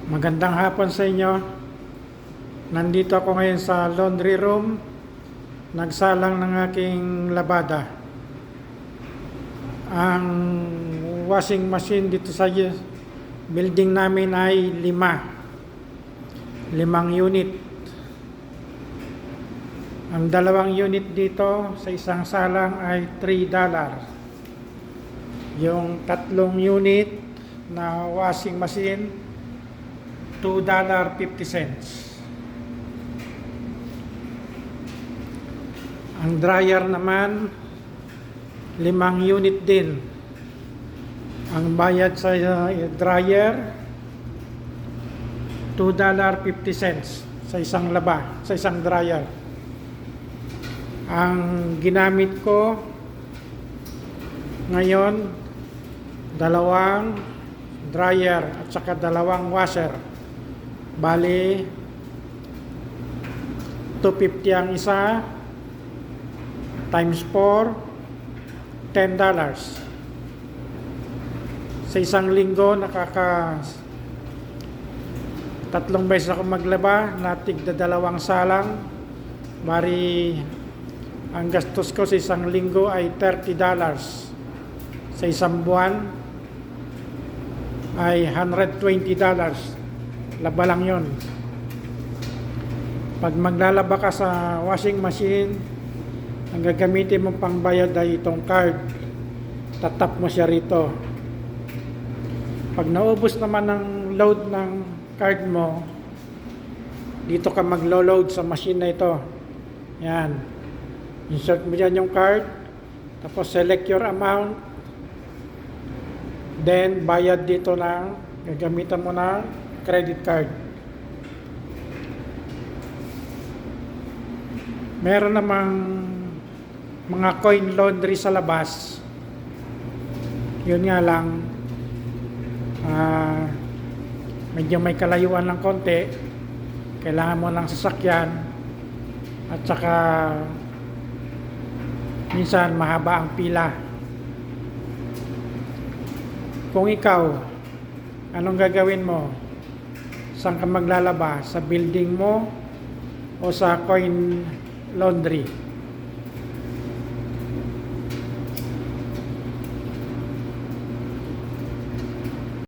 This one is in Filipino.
Magandang hapon sa inyo. Nandito ako ngayon sa laundry room. Nagsalang ng aking labada. Ang washing machine dito sa building namin ay 5 unit. Ang 2 unit dito sa isang salang ay $3. Yung 3 unit na washing machine, $2.50. Ang dryer naman, 5 unit din. Ang bayad sa dryer, $2.50 sa isang sa isang dryer. Ang ginamit ko ngayon, 2 dryer at saka 2 washer. Bali, $250 ang isa, times 4, $10. Sa isang linggo, 3 beses ako maglaba, tigda 2 salang. Bali, ang gastos ko sa isang linggo ay $30. Sa isang buwan ay $120. Laba lang yun. Pag maglalaba ka sa washing machine, ang gagamitin mong pangbayad ay itong card. Tatap mo siya rito. Pag naubos naman ng load ng card mo, dito ka maglo-load sa machine na ito. Yan. Insert mo dyan yung card. Tapos select your amount. Then bayad dito ng gagamitan mo ng credit card. Meron namang mga coin laundry sa labas. Yun nga lang, medyo may kalayuan ng konti. Kailangan mo ng sasakyan at saka minsan mahaba ang pila. Kung ikaw, anong gagawin mo? Saan ka maglalaba? Sa building mo o sa coin laundry?